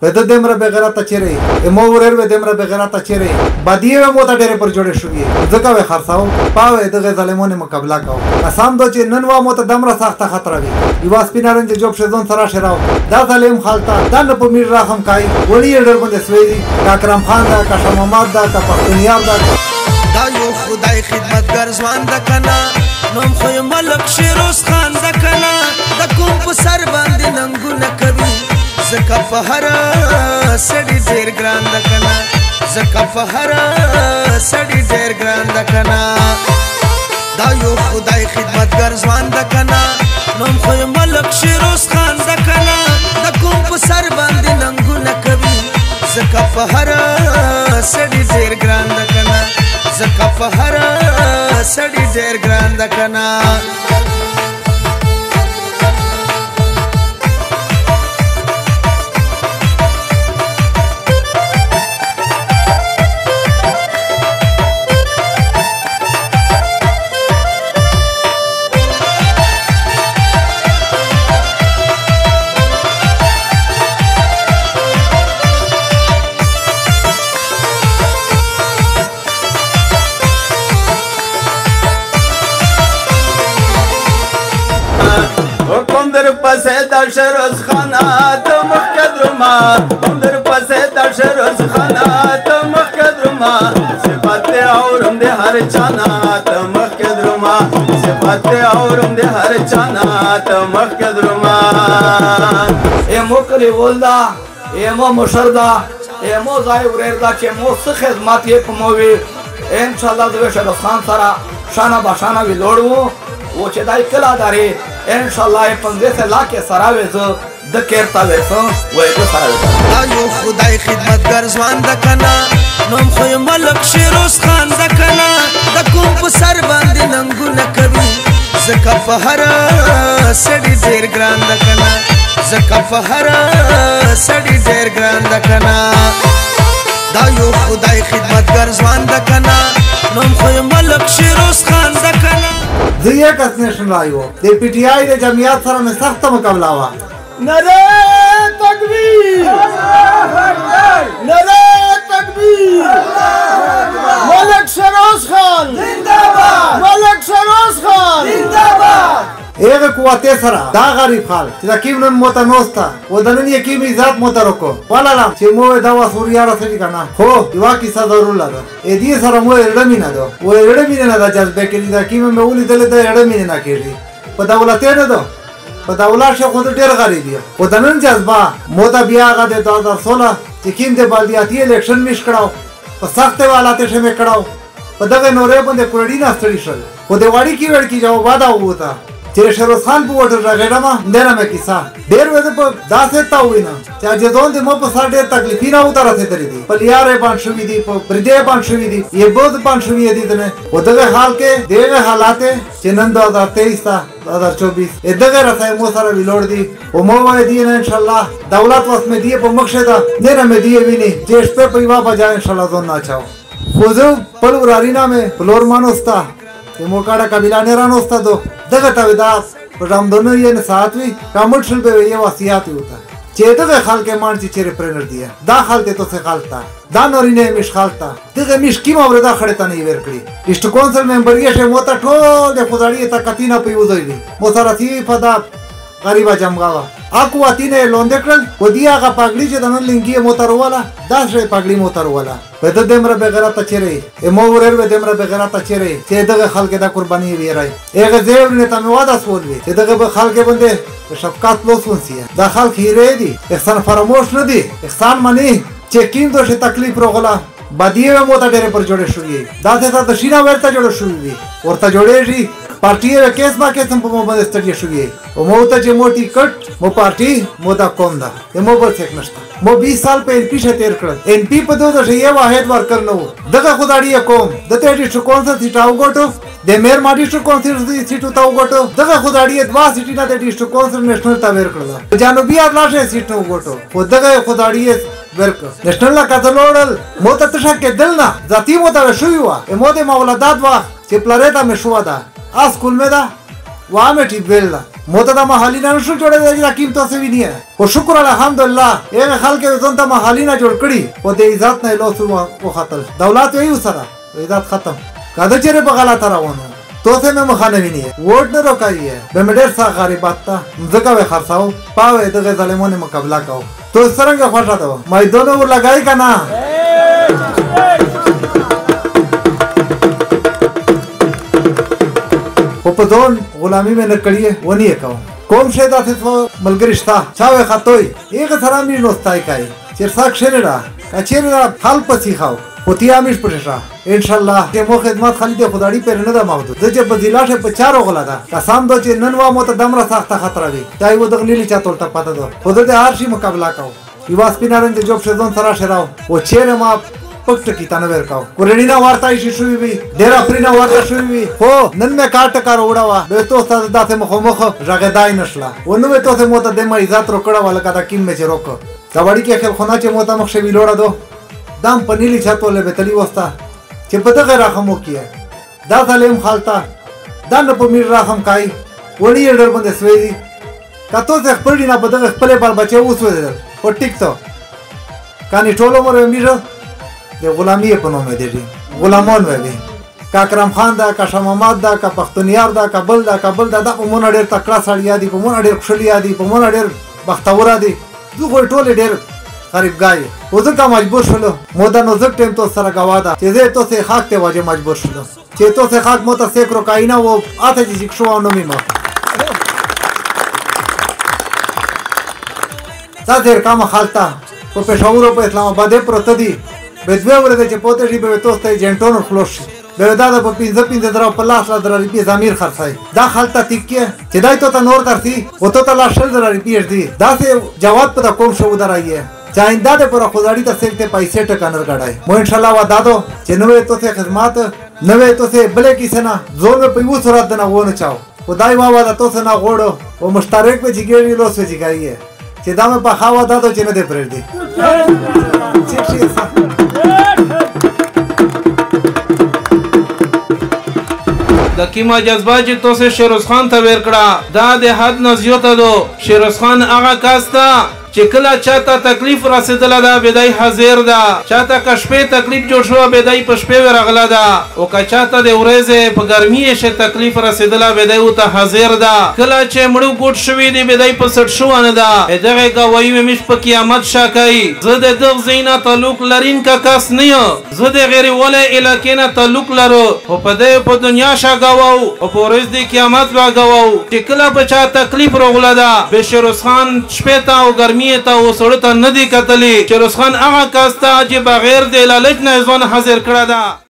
Pe demra begarata cerei. E mo urerve demra begarata cerei. Badieve mota dere पर जोड़े शुगी. जका वे खरसाओ. पावे दगे zalemone मुकाबला काओ. असम दो चे ननवा मोता दमरा साख्ता खतरा भी. युवा स्पिनरन चे जोब शेज़ोन सरा शेराओ. दा zalem खालता. दा नपो मीर राखम काई. वली एडर बंदे स्वेदी. का करम खान दा, का शमामाद दा, का पख्तुनियार दा. دا یو خدای خدمتګر ځوان د کنا نوم خو ملک شیروز خان د کنا د کوم په سر باندې ننګونه کوي زکه په هر سړي ډیر ګران د کنا زکه په هر سړي ډیر ګران د کنا دا یو خدای خدمتګر ځوان د کنا نوم خو ملک شیروز خان د کنا د کوم په سر باندې ننګونه کوي زکه په هر سړي ډیر ګران د کنا زکه په هر سړي ډیر ګران د کنا پسې د شروز خانه ته مخکدرما در پسې د شروز خانه ته مخکدرما صفات اورم د هر چانا ته مخکدرما صفات اورم د هر چانا ته مخکدرما ایمو کلی ولدا ایمو مشردا ایمو ځای ورېدا چې مو څه خدمت یې کوموي ان شاء الله د شروز خان سره شانه بشانه ویلوړو و چې دای کلا داري ان شاء الله 15 लाख سراوي زه د کېرتا وېسو وې د سراوي دا یو خدای خدمتګر ځوان د کنا نوم خو ملک شیروز خان د کنا د کوم په سر باندې ننګونه کوي زکه په هر سړي ډیر ګران د کنا زکه په هر سړي ډیر ګران د کنا دا یو خدای خدمتګر ځوان د کنا نوم خو ملک شیروز خان د کنا زه یک اسنیشن لایو د پی ټی آی د جمعیت سره مې سخته مقابله وا نره تکبیر نره تکبیر ملک شیروز خان زنده‌باد ملک شیروز خان زنده‌باد ایغه قوته سره دا غریب خال چې دا کیم نن موته نوستا و دنن یې کیم ذات موته رکو ولالم چې مو دا وسوریا راځي کنه خو یوا کیسه ضرور لګا ا دې سره مو اړه نه ده و اړه نه ده جذبه کې دا کیم مې ولې دل ته اړه نه کېږي په دولت نه ده په دولت شو خود ډیر غریب دی و دنن جذبه موته بیا غا د 2016 چې کیم د بالدیاتی الیکشن مش کړهو په سخت حالات شه مې کړهو په دغه نورې باندې کړډی نه ستړي شل و د واړی کی وړ کی جواب واده وته چې شیروز خان په وټر راغړم نه مې کیسه ډېر وې په داسې تا وینا چې ځون دې مو په سر ډېر تکلیف نه وترته درې دي په لیارې باندې شوې دي په پردې باندې شوې دي یې بود باندې شوې دي نه ودغه حال کې دغه حالات چې نن 2023 تا 2024 دغه راځي مو سره ویلوړ دي او مو وای دي ان شاء الله دولت واس مې دی په مخشه ده نه مې دی ویني چې شپه په یوا بجا ان شاء الله ځون نه چاو خو زه په ورارینا مې پلور مانوستا موکاډه قبیله نه رانوستا دو دغه ته دا پرامدنه یې نه ساتوي کمرشل به یې وصیت وتا چې دغه خلک مان چې چیرې پرنر دی دا خلک ته څه خالتا دا نورینه مش خالتا دغه مش کی موردا خړې ته نه ورکړي ډیسټ کونسل ممبر یې شه موته ټول د خدای ته کتینا پیوځوي مو سره تی فدا غریبا جمغاوا اكو اتینه لوند کړل و دی هغه پاګړي چې د نن لنګي موترواله دا شی پاګړي موترواله په د دمر بغیرت چیرې مو ورر و دمر بغیرت چیرې چې دغه خلک د قرباني ویرای هغه زیور نه تم واده سول وی چې دغه خلک باندې شفقت لوسونسي دا خلک هیره دي احسان فراموش نه دي احسان منی چې کیم دوه تکلیف روغلا بدیو موته ډېر پر جوړه شوې دا ته د شینا ورته جوړه شوې ورته جوړېږي پارټي کیس ما کې تم په مو باندې ستړي شوې او مو ته چې موټي کټ مو پارټي مو دا کوم دا مو بل څه نشته مو 20 سال په ان پی شه تیر کړ ان پی په دوه شی واحد ورکر نو دغه خدای کوم د ته دې شو کون څه تیټاو ګټو د مېر ماډي شو کون څه سیټو تاو ګټو دغه خدای دوا سیټی نه د دې شو کون څه نېشنل تا ور کړل جنوبي افلاشه سیټو ګټو خو دغه خدای ورک نېشنل لا کتلوړل مو ته تشه کې دل نه ذاتی مو ته شوی و مو د مولادات وا چې پلارېتا مشوا ده اسکول مې ده وامه ټی بیل موته دا محلینا نشو جوړه دا قیمت څه ویني او شکر الحمدلله هغه خلک ځون ته محلینا جوړ کړي او د عزت نه لوسو وختل دولت یې وسره عزت ختم کاده چیرې په غلطه روانو تو سے میں مخانوی نہیں ہے ووٹ نہ روکائی ہے بے میں ڈیر سا غریبات تا مزکا وے خرساو پاوے دغه ظالموں نے مقابلہ کاو تو اس طرح کا خوشا دو میں دونوں کو لگائی کا نا اوپدون غلامی میں نکڑی ہے وہ نہیں کاو قوم شیدا سے ملګری شتا چاوے خطوي ایک سره می نوستای کای چرسا کشنرا کچیرا حل پسی خاو پوتیا میش پرشا ان شاء الله چې مو خدمت خالد خداړي پر نه ده محدود د چې بدیلا شه په چارو غلا ده قسم دو چې نن وا مو ته دمره سخت خطر وي دای و دغلی چا تولټه پاته دو خود د هر شي مقابله کاو یواس پینارن د جوب شزون سره شراو او چیرې ما پکټ کی تنه ورکاو کورنینا ورتای شي شوی وي ډیر افرینا ورته شوی وي هو نن مې کاټ کار وډاوا به تو ستاسو داسه مخ ژغدای نشلا ونه ته ته مو ته د مې عزت روکړه ولا کدا کیم مې چروک کباډي کې خل خونه چې مو ته مخ شوی لوړه دو دام پنیلی چاتوله به تلی وستا چې په دغه راخمو کیه دا ظالم خالتا دا نه په میر راخم کای وړي ډر باندې سوي کاتو څخه پړی نه په دغه خپل بال بچي وسوي په ټیک ته کانی ټولو مر میره د غلامی په نوم دی غلامان وي کا کرم خان دا کا شاه محمد دا کا پختونیار دا کابل دا د مونږ ډېر تکړه سړی دی په مونږ ډېر خوشالي دی په مونږ ډېر بختور دی دوی ټول ډېر غریب گای او ځکه مجبور شلو مودا نو ځکه ټیم تو سره گوادا چې زه تو سه خاک ته واجه مجبور شلو چې تو سه خاک مو ته سیکرو کاینا و اته چې شو نو میمه تاسو کام خالتا په پېښور په اسلام آباد پروت دی به دوه ورته چې پوتې شي به تاسو ته جنټون خلاص شي به دا په 15 درو په لاس درو په زمير خرڅای دا خالتا تکیه چې دای ته نور درتي او ته لا شل درو پیډ دی دا سه جواب په کوم شو درایي چاینده ده پر خداړي ته سیکته پیسې ټکانر غړای مو ان شاء الله وعده دو چې نوې تو سه خدمات نوې تو سه بلې کی سنا زور په یو صورت نه ونه چاو خدای ما وعده تو سه نه غوړو او مشترک په جګړې لوس وځګایي چې دا مې په خوا وعده دو چې نه دې پرې دی د کیما جذبه چې تو سه شیروز خان ته ورکړه دا د حد نه زیاته دو شیروز خان هغه کاستا چې کله چاته تکلیف رسیدله ده بدای حاضر ده چاته کشپې تکلیف جوړ شو بدای په شپې ورغله ده او که چاته د ورځې په ګرمۍ شه تکلیف رسیدله بدای او ته حاضر ده کله چې مړو ګوټ شوی دی بدای په سټ شو نه ده دغه گواہی مې په قیامت شاکای زه د دغ زینا تعلق لرین کا کس نه یم زه د غیر ولا الکه نه تعلق لرو او په دې په دنیا شا گواو او په ورځ د قیامت با گواو چې کله په چا تکلیف رغله ده بشیروز خان شپې ته او ګرمۍ ته او سړی ته نه دی کتلی شیروز خان هغه کس ته چې بغیر د لالچ نه ځان حاضر کړه ده